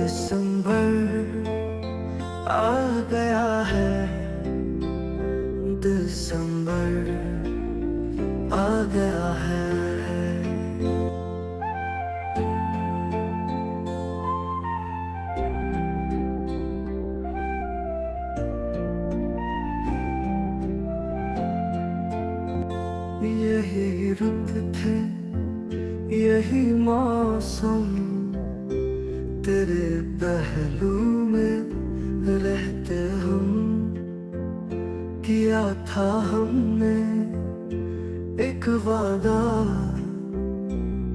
दिसंबर आ गया है, दिसंबर आ गया है। यही रुत थे, यही मौसम, तेरे पहलू में रहते हम। किया था हमने एक वादा,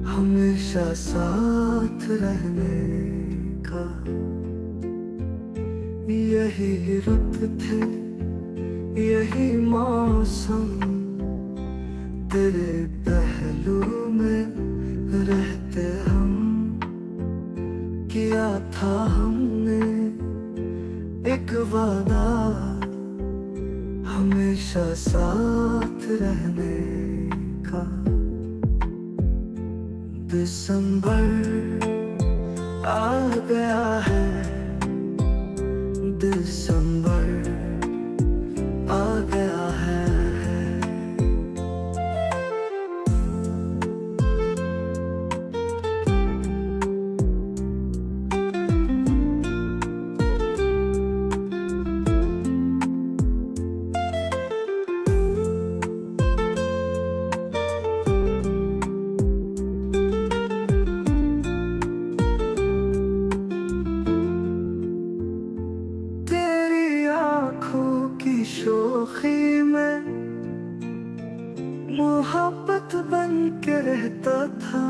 हमेशा साथ रहने का। यही रुत थे, यही मौसम, तेरे पहलू में रहते हम। किया था हमने एक वादा, हमेशा साथ रहने का। दिसंबर आ गया है, दिसंबर आ गया है। की शोखी में मोहब्बत बन के रहता था।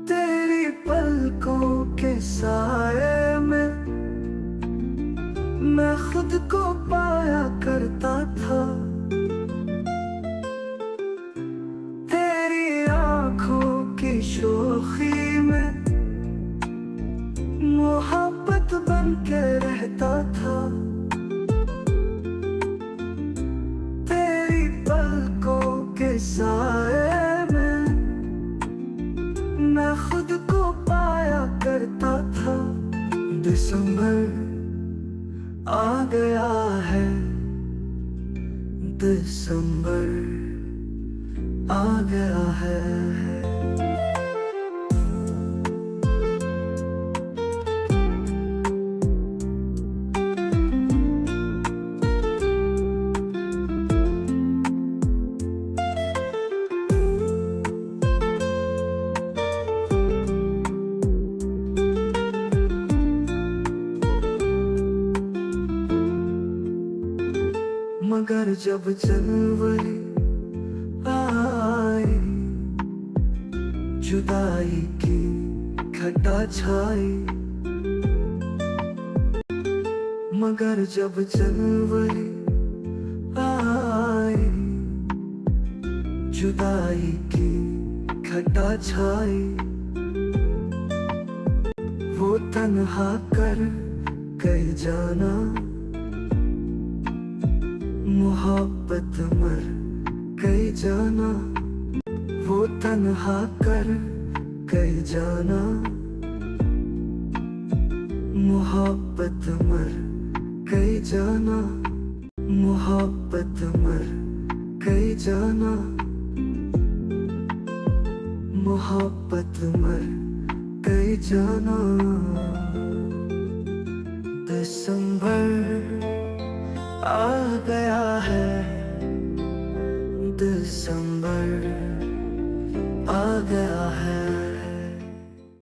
तेरी पलकों के साए में मैं खुद को पाया करता था। तेरी आंखों की शोखी में मोहब्बत बन के रहता था। तेरी पलकों के साए में मैं खुद को पाया करता था। दिसंबर आ गया है, दिसंबर आ गया है। मगर जब जनवरी आई, जुदाई की घटा छाई। मगर जब जनवरी आई, जुदाई की घटा छाई। वो तन्हा कर गए जाना, मोहब्बत मर गई जाना। वो तन्हा कर गई जाना, मोहब्बत मर गई जाना। मोहब्बत मर गई जाना, मोहब्बत मर गई जाना। दिसंबर आ गया